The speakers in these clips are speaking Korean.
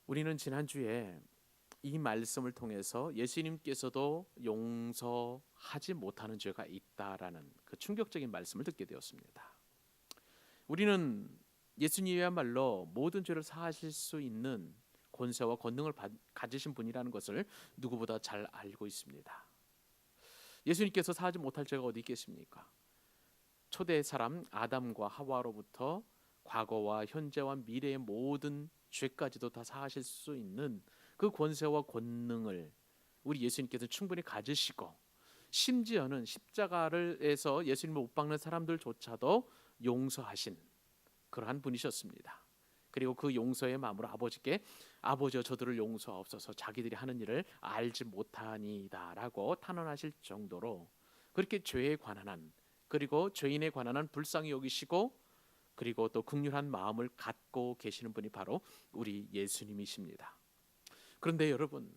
우리는 지난주에 이 말씀을 통해서 예수님께서도 용서하지 못하는 죄가 있다라는 그 충격적인 말씀을 듣게 되었습니다. 우리는 예수님이야말로 모든 죄를 사하실 수 있는 권세와 권능을 가지신 분이라는 것을 누구보다 잘 알고 있습니다. 예수님께서 사하지 못할 죄가 어디 있겠습니까? 초대 사람 아담과 하와로부터 과거와 현재와 미래의 모든 죄까지도 다 사하실 수 있는 그 권세와 권능을 우리 예수님께서 충분히 가지시고, 심지어는 십자가를에서 예수님을 못 박는 사람들조차도 용서하신 그러한 분이셨습니다. 그리고 그 용서의 마음으로 아버지께 아버지여 저들을 용서하옵소서 자기들이 하는 일을 알지 못하니다라고 탄원하실 정도로 그렇게 죄에 관한 한, 그리고 죄인에 관한 한 불쌍히 여기시고, 그리고 또 긍휼한 마음을 갖고 계시는 분이 바로 우리 예수님이십니다. 그런데 여러분,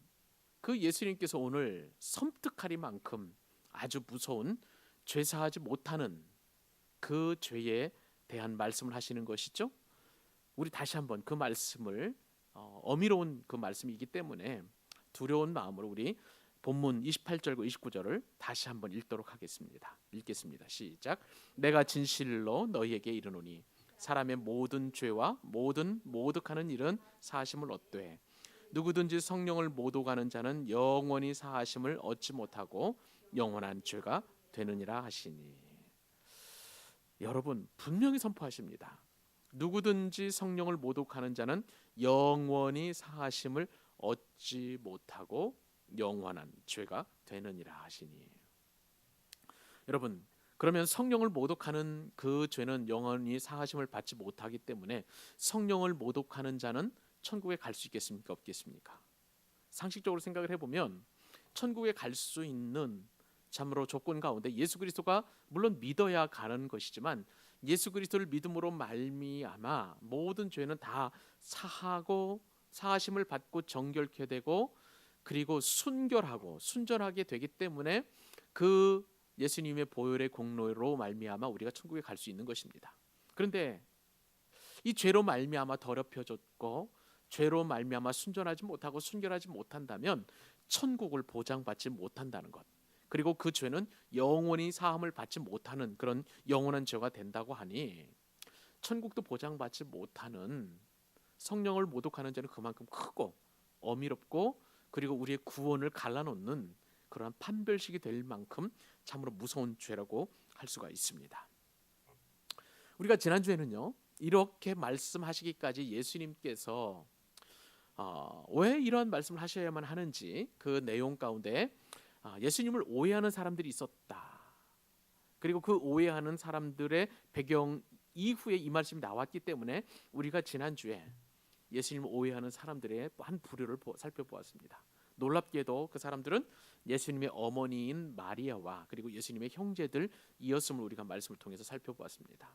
그 예수님께서 오늘 섬뜩하리만큼 아주 무서운 죄 사하지 못하는 그 죄에 대한 말씀을 하시는 것이죠. 우리 다시 한번 그 말씀을 어미로운 그 말씀이기 때문에 두려운 마음으로 우리 본문 28절과 29절을 다시 한번 읽도록 하겠습니다. 읽겠습니다. 시작. 내가 진실로 너희에게 이르노니 사람의 모든 죄와 모든 모독하는 일은 사하심을 얻되 누구든지 성령을 모독하는 자는 영원히 사하심을 얻지 못하고 영원한 죄가 되느니라 하시니. 여러분, 분명히 선포하십니다. 누구든지 성령을 모독하는 자는 영원히 사하심을 얻지 못하고 영원한 죄가 되느니라 하시니. 여러분, 그러면 성령을 모독하는 그 죄는 영원히 사하심을 받지 못하기 때문에 성령을 모독하는 자는 천국에 갈 수 있겠습니까? 없겠습니까? 상식적으로 생각을 해보면 천국에 갈 수 있는 참으로 조건 가운데 예수 그리스도가 물론 믿어야 가는 것이지만, 예수 그리스도를 믿음으로 말미암아 모든 죄는 다 사하고 사하심을 받고 정결케 되고, 그리고 순결하고 순전하게 되기 때문에 그 예수님의 보혈의 공로로 말미암아 우리가 천국에 갈 수 있는 것입니다. 그런데 이 죄로 말미암아 더럽혀졌고 죄로 말미암아 순전하지 못하고 순결하지 못한다면 천국을 보장받지 못한다는 것, 그리고 그 죄는 영원히 사함을 받지 못하는 그런 영원한 죄가 된다고 하니, 천국도 보장받지 못하는 성령을 모독하는 죄는 그만큼 크고 어미롭고, 그리고 우리의 구원을 갈라놓는 그러한 판별식이 될 만큼 참으로 무서운 죄라고 할 수가 있습니다. 우리가 지난주에는요, 이렇게 말씀하시기까지 예수님께서 왜 이런 말씀을 하셔야만 하는지 그 내용 가운데 예수님을 오해하는 사람들이 있었다, 그리고 그 오해하는 사람들의 배경 이후에 이 말씀이 나왔기 때문에 우리가 지난주에 예수님을 오해하는 사람들의 한 부류를 살펴보았습니다. 놀랍게도 그 사람들은 예수님의 어머니인 마리아와 그리고 예수님의 형제들이었음을 우리가 말씀을 통해서 살펴보았습니다.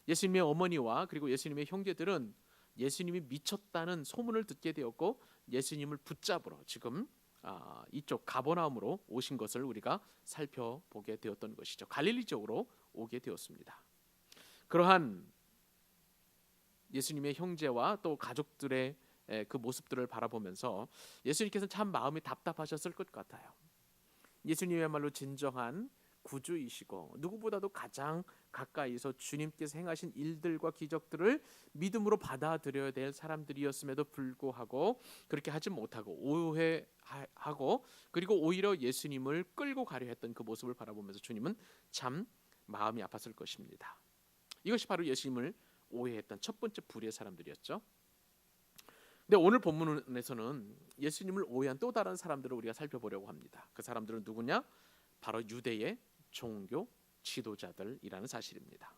예수님의 어머니와 그리고 예수님의 형제들은 예수님이 미쳤다는 소문을 듣게 되었고, 예수님을 붙잡으러 지금 이쪽 가버나움으로 오신 것을 우리가 살펴보게 되었던 것이죠. 갈릴리 쪽으로 오게 되었습니다. 그러한 예수님의 형제와 또 가족들의 그 모습들을 바라보면서 예수님께서는 참 마음이 답답하셨을 것 같아요. 예수님이야말로 진정한 구주이시고 누구보다도 가장 가까이서 주님께서 행하신 일들과 기적들을 믿음으로 받아들여야 될 사람들이었음에도 불구하고 그렇게 하지 못하고 오해하고, 그리고 오히려 예수님을 끌고 가려 했던 그 모습을 바라보면서 주님은 참 마음이 아팠을 것입니다. 이것이 바로 예수님을 오해했던 첫 번째 부류의 사람들이었죠. 근데 오늘 본문에서는 예수님을 오해한 또 다른 사람들을 우리가 살펴보려고 합니다. 그 사람들은 누구냐? 바로 유대의 종교 지도자들이라는 사실입니다.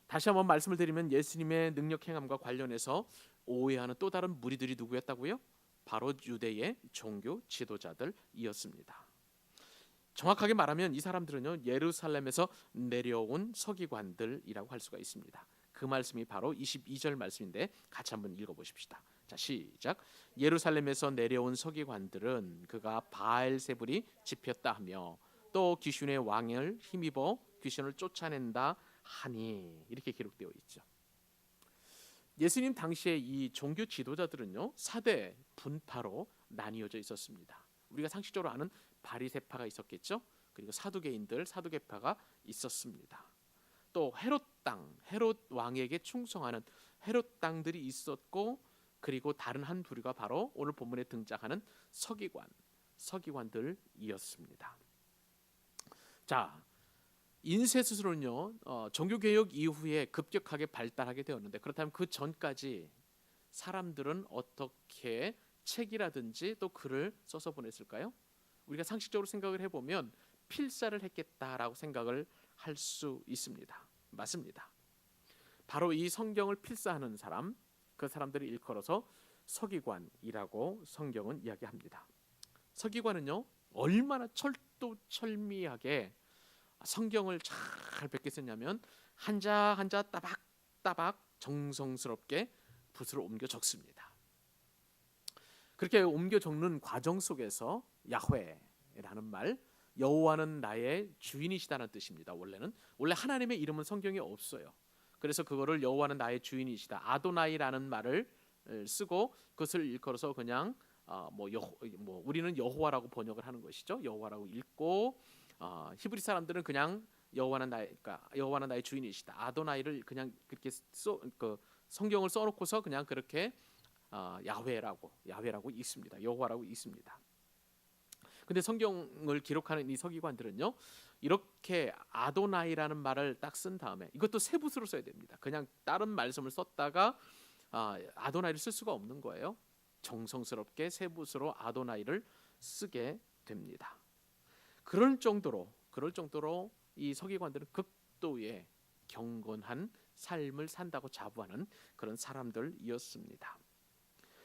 다시 한번 말씀을 드리면 예수님의 능력 행함과 관련해서 오해하는 또 다른 무리들이 누구였다고요? 바로 유대의 종교 지도자들이었습니다. 정확하게 말하면 이 사람들은요, 예루살렘에서 내려온 서기관들이라고 할 수가 있습니다. 그 말씀이 바로 22절 말씀인데 같이 한번 읽어보십시다. 자, 시작. 예루살렘에서 내려온 서기관들은 그가 바알세불이 집혔다 하며 또 귀신의 왕을 힘입어 귀신을 쫓아낸다 하니, 이렇게 기록되어 있죠. 예수님 당시에 이 종교 지도자들은요 4대 분파로 나뉘어져 있었습니다. 우리가 상식적으로 아는 바리새파가 있었겠죠. 그리고 사두개인들, 사두개파가 있었습니다. 또 헤롯 왕에게 충성하는 헤롯 당들이 있었고, 그리고 다른 한 부류가 바로 오늘 본문에 등장하는 서기관들이었습니다. 자, 인쇄수술은요 종교개혁 이후에 급격하게 발달하게 되었는데, 그렇다면 그 전까지 사람들은 어떻게 책이라든지 또 글을 써서 보냈을까요? 우리가 상식적으로 생각을 해보면 필사를 했겠다라고 생각을 할 수 있습니다. 맞습니다. 바로 이 성경을 필사하는 사람, 그 사람들을 일컬어서 서기관이라고 성경은 이야기합니다. 서기관은요 얼마나 철두철미하게 성경을 잘 베꼈었냐면 한자 한자 따박따박 정성스럽게 붓으로 옮겨 적습니다. 그렇게 옮겨 적는 과정 속에서 야훼라는 말, 여호와는 나의 주인이시다는 뜻입니다. 원래 하나님의 이름은 성경에 없어요. 그래서 그거를 여호와는 나의 주인이시다, 아도나이라는 말을 쓰고 그것을 일컬어서 그냥 우리는 여호와라고 번역을 하는 것이죠. 여호와라고 읽고, 히브리 사람들은 그냥 여호와는 나의 주인이시다, 아도나이를 그냥 그렇게 성경을 써놓고서 그냥 그렇게 야훼라고 읽습니다. 여호와라고 읽습니다. 근데 성경을 기록하는 이 서기관들은요 이렇게 아도나이라는 말을 딱 쓴 다음에, 이것도 세붓으로 써야 됩니다. 그냥 다른 말씀을 썼다가 아도나이를 쓸 수가 없는 거예요. 정성스럽게 세붓으로 아도나이를 쓰게 됩니다. 그럴 정도로 이 서기관들은 극도의 경건한 삶을 산다고 자부하는 그런 사람들이었습니다.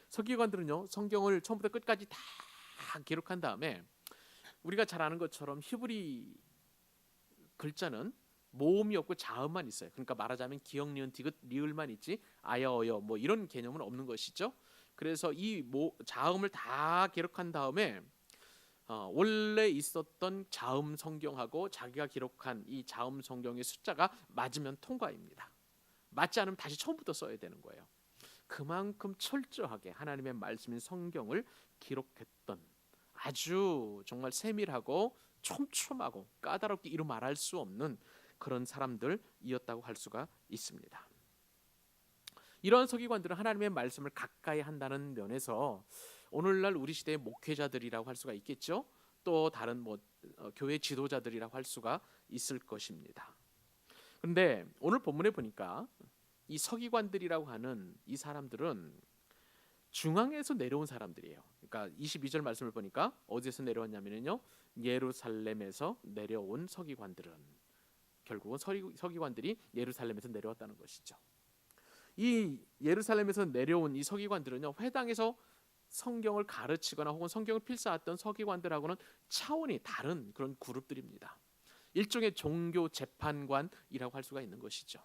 서기관들은요 성경을 처음부터 끝까지 다 기록한 다음에, 우리가 잘 아는 것처럼 히브리 글자는 모음이 없고 자음만 있어요. 그러니까 말하자면 기역, 니은, 디귿, 리을만 있지 아야, 어여 이런 개념은 없는 것이죠. 그래서 이 자음을 다 기록한 다음에 원래 있었던 자음 성경하고 자기가 기록한 이 자음 성경의 숫자가 맞으면 통과입니다. 맞지 않으면 다시 처음부터 써야 되는 거예요. 그만큼 철저하게 하나님의 말씀인 성경을 기록했던, 아주 정말 세밀하고 촘촘하고 까다롭게 이루 말할 수 없는 그런 사람들이었다고 할 수가 있습니다. 이러한 서기관들은 하나님의 말씀을 가까이 한다는 면에서 오늘날 우리 시대의 목회자들이라고 할 수가 있겠죠. 또 다른 교회 지도자들이라고 할 수가 있을 것입니다. 그런데 오늘 본문에 보니까 이 서기관들이라고 하는 이 사람들은 중앙에서 내려온 사람들이에요. 그러니까 22절 말씀을 보니까 어디에서 내려왔냐면요 예루살렘에서 내려온 서기관들은, 결국은 서기관들이 예루살렘에서 내려왔다는 것이죠. 이 예루살렘에서 내려온 이 서기관들은요 회당에서 성경을 가르치거나 혹은 성경을 필사했던 서기관들하고는 차원이 다른 그런 그룹들입니다. 일종의 종교 재판관이라고 할 수가 있는 것이죠.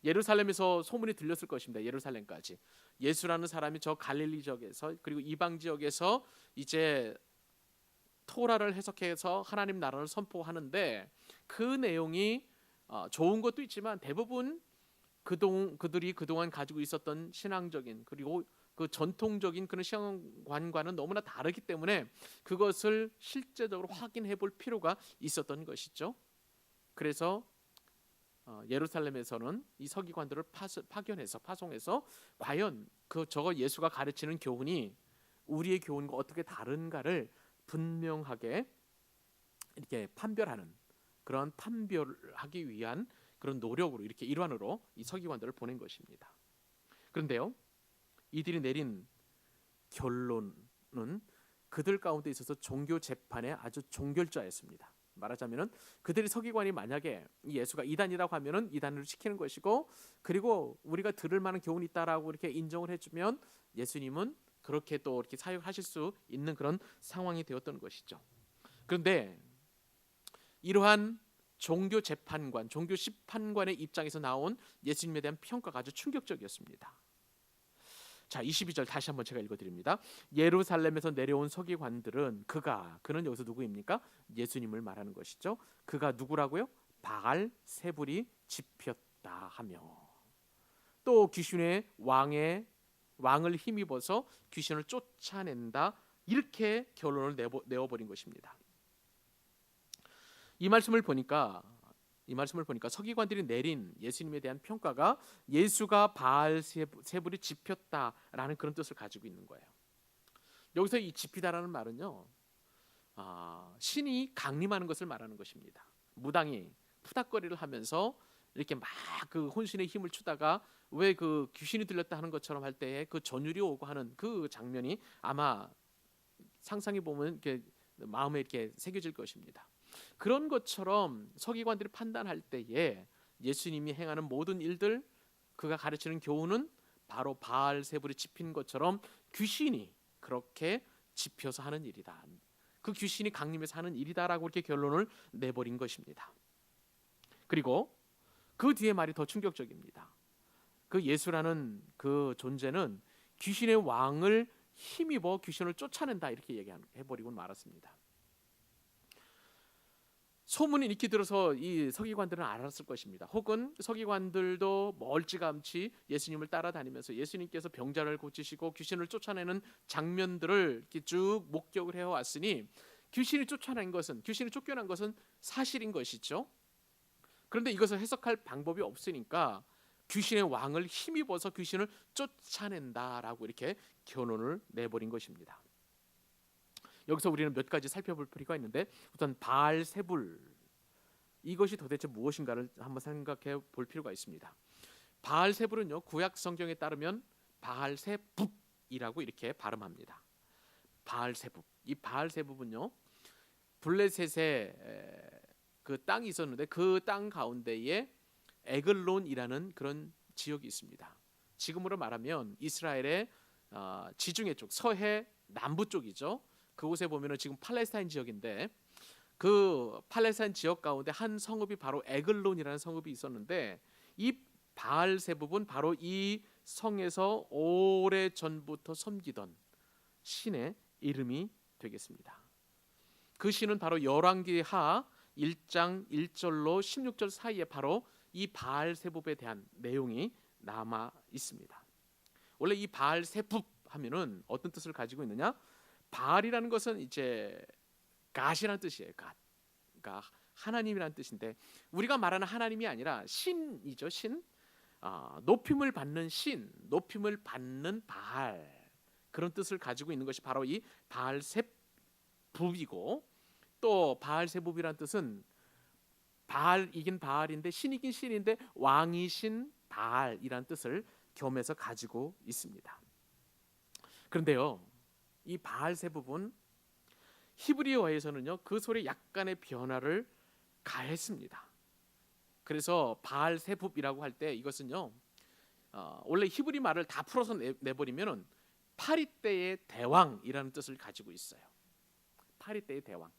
예루살렘에서 소문이 들렸을 것입니다. 예루살렘까지 예수라는 사람이 저 갈릴리 지역에서 그리고 이방 지역에서 이제 토라를 해석해서 하나님 나라를 선포하는데, 그 내용이 좋은 것도 있지만 대부분 그들이 그동안 가지고 있었던 신앙적인 그리고 그 전통적인 그런 신앙관과는 너무나 다르기 때문에 그것을 실제적으로 확인해 볼 필요가 있었던 것이죠. 그래서 예루살렘에서는 이 서기관들을 파송해서 과연 저거 예수가 가르치는 교훈이 우리의 교훈과 어떻게 다른가를 분명하게 이렇게 판별하는, 그런 판별하기 위한 그런 노력으로, 이렇게 일환으로 이 서기관들을 보낸 것입니다. 그런데요 이들이 내린 결론은 그들 가운데 있어서 종교 재판의 아주 종결자였습니다. 말하자면은 그들이 서기관이 만약에 예수가 이단이라고 하면은 이단으로 시키는 것이고, 그리고 우리가 들을 만한 교훈이 있다라고 이렇게 인정을 해주면 예수님은 그렇게 또 이렇게 사역하실 수 있는 그런 상황이 되었던 것이죠. 그런데 이러한 종교 재판관, 종교 심판관의 입장에서 나온 예수님에 대한 평가가 아주 충격적이었습니다. 자, 22절 다시 한번 제가 읽어드립니다. 예루살렘에서 내려온 서기관들은 그는 여기서 누구입니까? 예수님을 말하는 것이죠. 그가 누구라고요? 바알 세불이 집혔다 하며. 또 귀신의 왕을 힘입어서 귀신을 쫓아낸다. 이렇게 결론을 내어버린 것입니다. 이 말씀을 보니까 서기관들이 내린 예수님에 대한 평가가 예수가 바알세불이 짚혔다라는 그런 뜻을 가지고 있는 거예요. 여기서 이 짚히다라는 말은요, 신이 강림하는 것을 말하는 것입니다. 무당이 푸닥거리를 하면서 이렇게 막 그 혼신의 힘을 추다가 왜 그 귀신이 들렸다 하는 것처럼 할 때에 그 전율이 오고 하는 그 장면이 아마 상상해 보면 이렇게 마음에 이렇게 새겨질 것입니다. 그런 것처럼 서기관들이 판단할 때에 예수님이 행하는 모든 일들, 그가 가르치는 교훈은 바로 바알세불이 짚힌 것처럼 귀신이 그렇게 짚혀서 하는 일이다. 그 귀신이 강림해서 하는 일이다라고 이렇게 결론을 내버린 것입니다. 그리고 그 뒤에 말이 더 충격적입니다. 그 예수라는 그 존재는 귀신의 왕을 힘입어 귀신을 쫓아낸다 이렇게 얘기해버리고 말았습니다. 소문이 익히 들어서 이 서기관들은 알았을 것입니다. 혹은 서기관들도 멀찌감치 예수님을 따라다니면서 예수님께서 병자를 고치시고 귀신을 쫓아내는 장면들을 이렇게 쭉 목격을 해왔으니 귀신이 쫓겨난 것은 사실인 것이죠. 그런데 이것을 해석할 방법이 없으니까 귀신의 왕을 힘입어서 귀신을 쫓아낸다라고 이렇게 결론을 내버린 것입니다. 여기서 우리는 몇 가지 살펴볼 필요가 있는데, 우선 바알세불, 이것이 도대체 무엇인가를 한번 생각해 볼 필요가 있습니다. 바알세불은요, 구약 성경에 따르면 바알세붑이라고 이렇게 발음합니다. 바알세붑. 이 바알세붑은요, 블레셋에 그 땅이 있었는데 그 땅 가운데에 에글론이라는 그런 지역이 있습니다. 지금으로 말하면 이스라엘의 지중해 쪽, 서해 남부 쪽이죠. 그곳에 보면은 지금 팔레스타인 지역인데, 그 팔레스타인 지역 가운데 한 성읍이 바로 에글론이라는 성읍이 있었는데, 이 바알세붑은 바로 이 성에서 오래 전부터 섬기던 신의 이름이 되겠습니다. 그 신은 바로 열왕기하 1장 1절로 16절 사이에 바로 이 바알세붑에 대한 내용이 남아 있습니다. 원래 이 바알세붑 하면은 어떤 뜻을 가지고 있느냐? 바알이라는 것은 이제 갓이라는 뜻이에요. 갓. 그러니까 하나님이라는 뜻인데, 우리가 말하는 하나님이 아니라 신이죠. 신. 높임을 받는 신, 높임을 받는 바알, 그런 뜻을 가지고 있는 것이 바로 이 바알세붑이고, 또 바알세붑이라는 뜻은 바알이긴 바알인데 신이긴 신인데 왕이신 바알이라는 뜻을 겸해서 가지고 있습니다. 그런데요, 이 바알세붑은 히브리어에서는요, 그 소리에 약간의 변화를 가했습니다. 그래서 바알세붑이라고 할 때 이것은요, 원래 히브리 말을 다 풀어서 내버리면은 파리떼의 대왕이라는 뜻을 가지고 있어요. 파리떼의 대왕.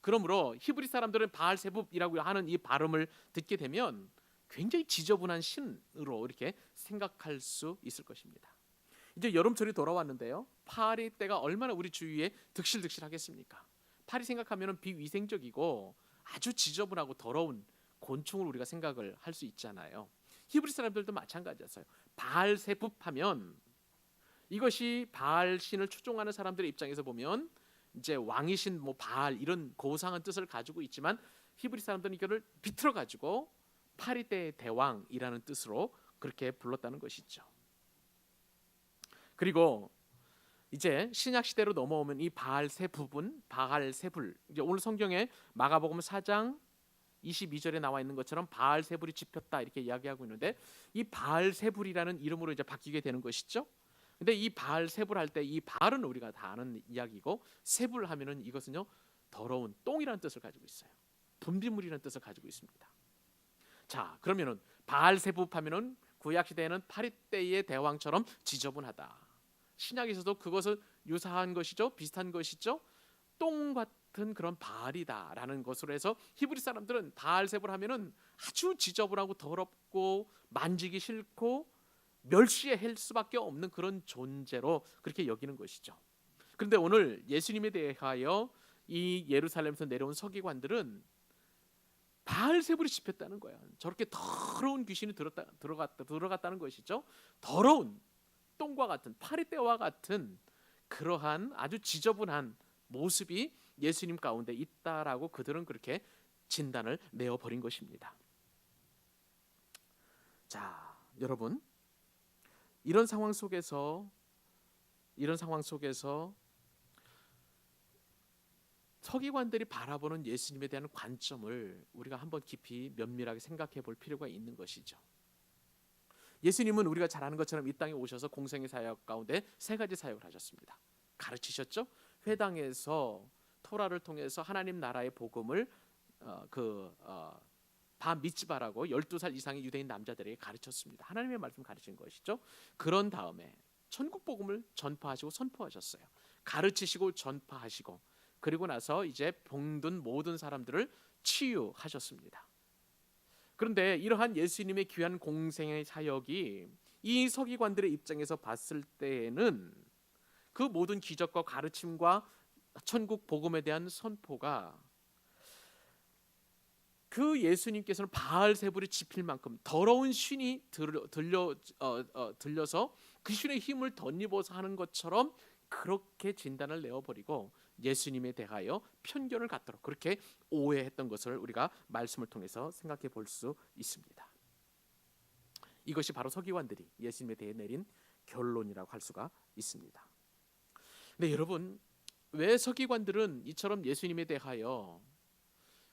그러므로 히브리 사람들은 바알세붑이라고 하는 이 발음을 듣게 되면 굉장히 지저분한 신으로 이렇게 생각할 수 있을 것입니다. 이제 여름철이 돌아왔는데요, 파리떼가 얼마나 우리 주위에 득실득실하겠습니까? 파리 생각하면 비위생적이고 아주 지저분하고 더러운 곤충을 우리가 생각을 할 수 있잖아요. 히브리 사람들도 마찬가지였어요. 바알세붑 하면 이것이 바알 신을 추종하는 사람들의 입장에서 보면 이제 왕이신 뭐 바알 이런 고상한 뜻을 가지고 있지만, 히브리 사람들은 이거를 비틀어 가지고 파리떼의 대왕이라는 뜻으로 그렇게 불렀다는 것이죠. 그리고 이제 신약 시대로 넘어오면 이 바알세붑은 바알세불, 이제 오늘 성경에 마가복음 4장 22절에 나와 있는 것처럼 바알세불이 짚혔다 이렇게 이야기하고 있는데, 이 바알세불이라는 이름으로 이제 바뀌게 되는 것이죠. 근데 이 바알세불 할 때 이 바알은 우리가 다 아는 이야기고, 세불 하면은 이것은요, 더러운 똥이라는 뜻을 가지고 있어요. 분비물이라는 뜻을 가지고 있습니다. 자, 그러면은 바알세붑 하면은 구약 시대에는 파리떼의 대왕처럼 지저분하다. 신약에서도 그것은 유사한 것이죠, 비슷한 것이죠. 똥 같은 그런 바알이다라는 것으로 해서 히브리 사람들은 바알세불 하면은 아주 지저분하고 더럽고 만지기 싫고 멸시할 수밖에 없는 그런 존재로 그렇게 여기는 것이죠. 그런데 오늘 예수님에 대하여 이 예루살렘에서 내려온 서기관들은 바알세불이 집혔다는 거야. 저렇게 더러운 귀신이 들어갔다는 것이죠. 더러운 똥과 같은 파리떼와 같은 그러한 아주 지저분한 모습이 예수님 가운데 있다라고 그들은 그렇게 진단을 내어버린 것입니다. 자, 여러분, 이런 상황 속에서 서기관들이 바라보는 예수님에 대한 관점을 우리가 한번 깊이 면밀하게 생각해 볼 필요가 있는 것이죠. 예수님은 우리가 잘 아는 것처럼 이 땅에 오셔서 공생의 사역 가운데 세 가지 사역을 하셨습니다. 가르치셨죠. 회당에서 토라를 통해서 하나님 나라의 복음을 다 미tz바라고 12살 이상의 유대인 남자들에게 가르쳤습니다. 하나님의 말씀 가르친 것이죠. 그런 다음에 천국 복음을 전파하시고 선포하셨어요. 가르치시고 전파하시고, 그리고 나서 이제 병든 모든 사람들을 치유하셨습니다. 그런데 이러한 예수님의 귀한 공생의 사역이 이 서기관들의 입장에서 봤을 때에는 그 모든 기적과 가르침과 천국 복음에 대한 선포가 그 예수님께서는 바알세불이 지필 만큼 더러운 신이 들려서 그 신의 힘을 덧입어서 하는 것처럼 그렇게 진단을 내어버리고 예수님에 대하여 편견을 갖도록 그렇게 오해했던 것을 우리가 말씀을 통해서 생각해 볼 수 있습니다. 이것이 바로 서기관들이 예수님에 대해 내린 결론이라고 할 수가 있습니다. 근데 여러분, 왜 서기관들은 이처럼 예수님에 대하여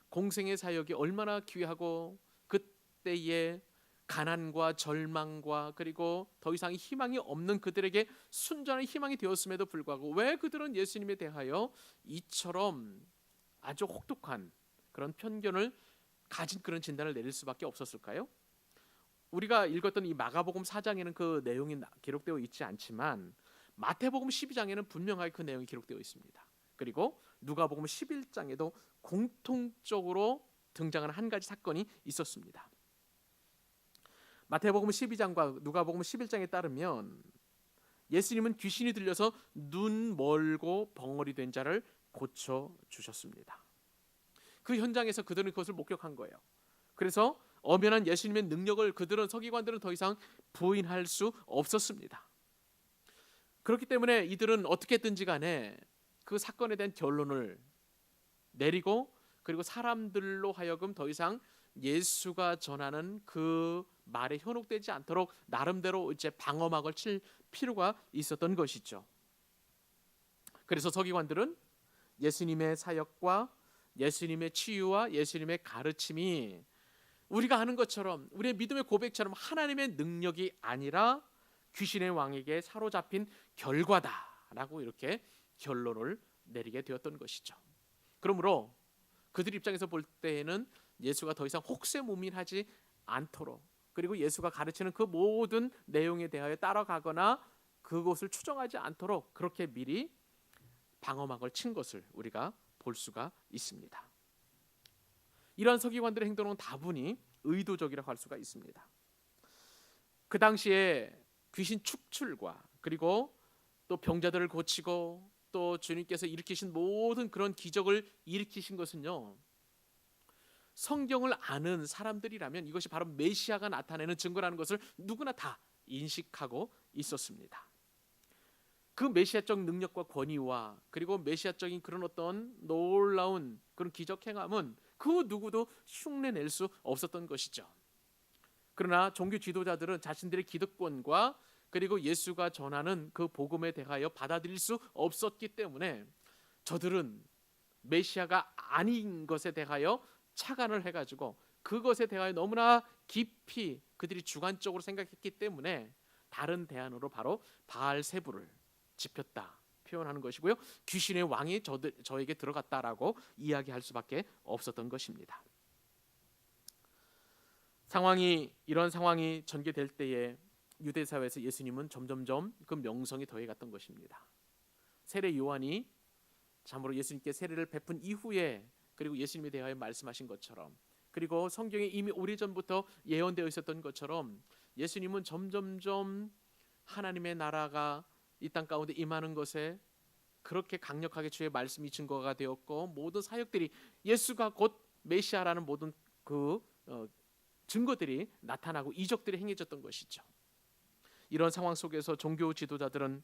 공생의 사역이 얼마나 귀하고 그때의 가난과 절망과 그리고 더 이상 희망이 없는 그들에게 순전한 희망이 되었음에도 불구하고 왜 그들은 예수님에 대하여 이처럼 아주 혹독한 그런 편견을 가진 그런 진단을 내릴 수밖에 없었을까요? 우리가 읽었던 이 마가복음 4장에는 그 내용이 기록되어 있지 않지만 마태복음 12장에는 분명하게 그 내용이 기록되어 있습니다. 그리고 누가복음 11장에도 공통적으로 등장하는 한 가지 사건이 있었습니다. 마태복음 12장과 누가복음 11장에 따르면 예수님은 귀신이 들려서 눈 멀고 벙어리 된 자를 고쳐 주셨습니다. 그 현장에서 그들은 그것을 목격한 거예요. 그래서 엄연한 예수님의 능력을 그들은 서기관들은 더 이상 부인할 수 없었습니다. 그렇기 때문에 이들은 어떻게든지 간에 그 사건에 대한 결론을 내리고 그리고 사람들로 하여금 더 이상 예수가 전하는 그 말에 현혹되지 않도록 나름대로 이제 방어막을 칠 필요가 있었던 것이죠. 그래서 서기관들은 예수님의 사역과 예수님의 치유와 예수님의 가르침이 우리가 아는 것처럼 우리의 믿음의 고백처럼 하나님의 능력이 아니라 귀신의 왕에게 사로잡힌 결과다라고 이렇게 결론을 내리게 되었던 것이죠. 그러므로 그들 입장에서 볼 때에는 예수가 더 이상 혹세무민하지 않도록 그리고 예수가 가르치는 그 모든 내용에 대하여 따라가거나 그것을 추정하지 않도록 그렇게 미리 방어막을 친 것을 우리가 볼 수가 있습니다. 이러한 서기관들의 행동은 다분히 의도적이라고 할 수가 있습니다. 그 당시에 귀신 축출과 그리고 또 병자들을 고치고 또 주님께서 일으키신 모든 그런 기적을 일으키신 것은요, 성경을 아는 사람들이라면 이것이 바로 메시아가 나타내는 증거라는 것을 누구나 다 인식하고 있었습니다. 그 메시아적 능력과 권위와 그리고 메시아적인 그런 어떤 놀라운 그런 기적 행함은 그 누구도 흉내낼 수 없었던 것이죠. 그러나 종교 지도자들은 자신들의 기득권과 그리고 예수가 전하는 그 복음에 대하여 받아들일 수 없었기 때문에 저들은 메시아가 아닌 것에 대하여 착안을 해가지고 그것에 대하여 너무나 깊이 그들이 주관적으로 생각했기 때문에 다른 대안으로 바로 바알세불을 집혔다 표현하는 것이고요, 귀신의 왕이 저에게 들어갔다라고 이야기할 수밖에 없었던 것입니다. 이런 상황이 전개될 때에 유대 사회에서 예수님은 점점점 그 명성이 더해갔던 것입니다. 세례 요한이 참으로 예수님께 세례를 베푼 이후에 그리고 예수님에 대하여 말씀하신 것처럼 그리고 성경에 이미 오래전부터 예언되어 있었던 것처럼 예수님은 점점점 하나님의 나라가 이 땅 가운데 임하는 것에 그렇게 강력하게 주의 말씀이 증거가 되었고 모든 사역들이 예수가 곧 메시아라는 모든 그 증거들이 나타나고 이적들이 행해졌던 것이죠. 이런 상황 속에서 종교 지도자들은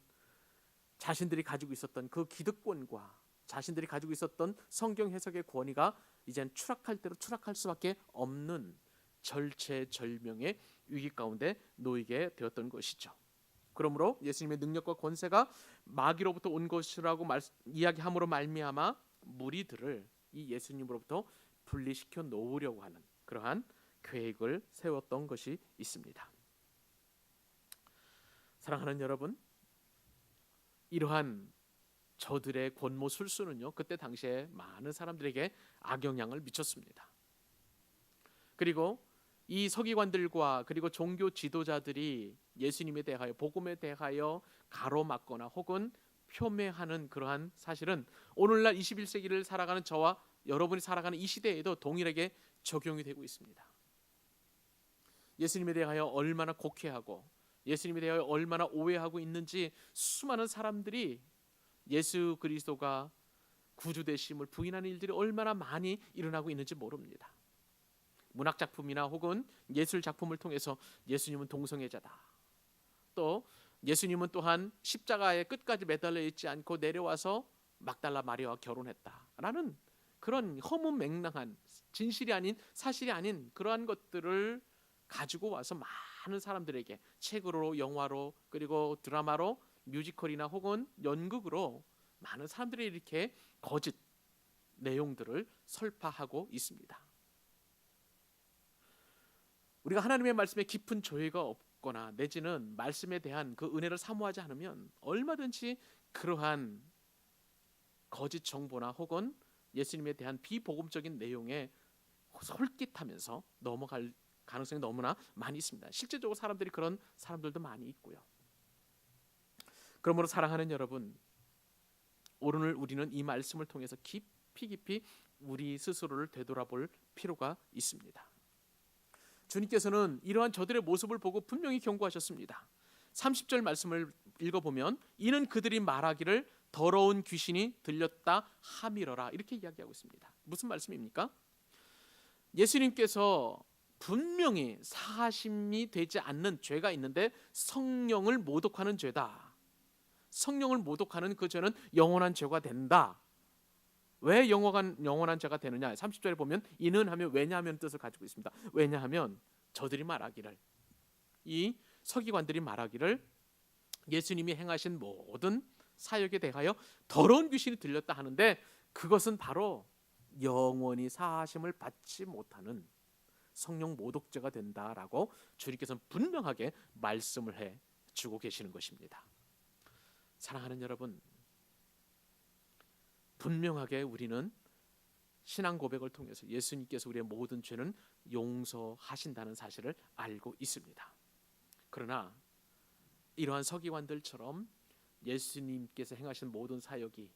자신들이 가지고 있었던 그 기득권과 자신들이 가지고 있었던 성경 해석의 권위가 이젠 추락할 대로 추락할 수밖에 없는 절체절명의 위기 가운데 놓이게 되었던 것이죠. 그러므로 예수님의 능력과 권세가 마귀로부터 온 것이라고 이야기함으로 말미암아 무리들을 이 예수님으로부터 분리시켜 놓으려고 하는 그러한 계획을 세웠던 것이 있습니다. 사랑하는 여러분, 이러한 저들의 권모 술수는요, 그때 당시에 많은 사람들에게 악영향을 미쳤습니다. 그리고 이 서기관들과 그리고 종교 지도자들이 예수님에 대하여 복음에 대하여 가로막거나 혹은 폄훼하는 그러한 사실은 오늘날 21세기를 살아가는 저와 여러분이 살아가는 이 시대에도 동일하게 적용이 되고 있습니다. 예수님에 대하여 얼마나 곡해하고 예수님에 대하여 얼마나 오해하고 있는지 수많은 사람들이 예수 그리스도가 구주 되심을 부인하는 일들이 얼마나 많이 일어나고 있는지 모릅니다. 문학 작품이나 혹은 예술 작품을 통해서 예수님은 동성애자다. 또 예수님은 또한 십자가의 끝까지 매달려 있지 않고 내려와서 막달라 마리아와 결혼했다라는 그런 허무맹랑한 진실이 아닌 사실이 아닌 그러한 것들을 가지고 와서 많은 사람들에게 책으로 영화로 그리고 드라마로 뮤지컬이나 혹은 연극으로 많은 사람들이 이렇게 거짓 내용들을 설파하고 있습니다. 우리가 하나님의 말씀에 깊은 조예가 없거나 내지는 말씀에 대한 그 은혜를 사모하지 않으면 얼마든지 그러한 거짓 정보나 혹은 예수님에 대한 비복음적인 내용에 솔깃하면서 넘어갈 가능성이 너무나 많이 있습니다. 실제적으로 사람들이 그런 사람들도 많이 있고요. 그러므로 사랑하는 여러분, 오늘 우리는 이 말씀을 통해서 깊이 우리 스스로를 되돌아볼 필요가 있습니다. 주님께서는 이러한 저들의 모습을 보고 분명히 경고하셨습니다. 30절 말씀을 읽어보면 이는 그들이 말하기를 더러운 귀신이 들렸다 하미러라 이렇게 이야기하고 있습니다. 무슨 말씀입니까? 예수님께서 분명히 사하심이 되지 않는 죄가 있는데 성령을 모독하는 죄다. 성령을 모독하는 그 죄는 영원한 죄가 된다. 왜 영원한 죄가 되느냐? 30절에 보면 이는 하면 왜냐하면 뜻을 가지고 있습니다. 왜냐하면 저들이 말하기를 이 서기관들이 말하기를 예수님이 행하신 모든 사역에 대하여 더러운 귀신이 들렸다 하는데 그것은 바로 영원히 사하심을 받지 못하는 성령 모독죄가 된다라고 주님께서는 분명하게 말씀을 해주고 계시는 것입니다. 사랑하는 여러분, 분명하게 우리는 신앙 고백을 통해서 예수님께서 우리의 모든 죄는 용서하신다는 사실을 알고 있습니다. 그러나 이러한 서기관들처럼 예수님께서 행하신 모든 사역이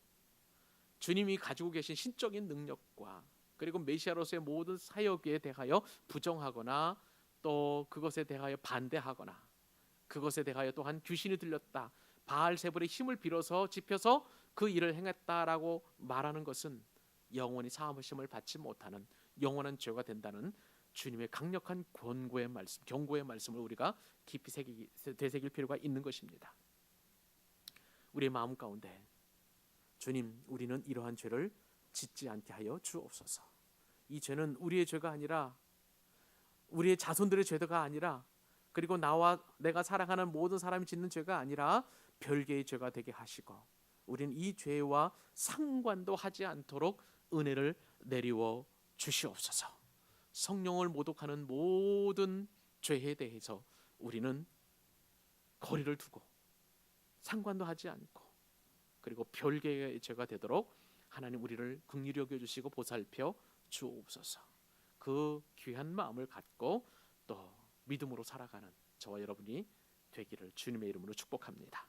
주님이 가지고 계신 신적인 능력과 그리고 메시아로서의 모든 사역에 대하여 부정하거나 또 그것에 대하여 반대하거나 그것에 대하여 또한 귀신이 들렸다, 바알세불의 힘을 빌어서 짚혀서 그 일을 행했다라고 말하는 것은 영원히 사함을 받지 못하는 영원한 죄가 된다는 주님의 강력한 권고의 말씀, 경고의 말씀을 우리가 깊이 되새길 필요가 있는 것입니다. 우리의 마음 가운데 주님, 우리는 이러한 죄를 짓지 않게 하여 주옵소서. 이 죄는 우리의 죄가 아니라 우리의 자손들의 죄가 아니라 그리고 나와 내가 사랑하는 모든 사람이 짓는 죄가 아니라 별개의 죄가 되게 하시고 우리는 이 죄와 상관도 하지 않도록 은혜를 내리워 주시옵소서. 성령을 모독하는 모든 죄에 대해서 우리는 거리를 두고 상관도 하지 않고 그리고 별개의 죄가 되도록 하나님 우리를 긍휼히 여겨주시고 보살펴 주옵소서. 그 귀한 마음을 갖고 또 믿음으로 살아가는 저와 여러분이 되기를 주님의 이름으로 축복합니다.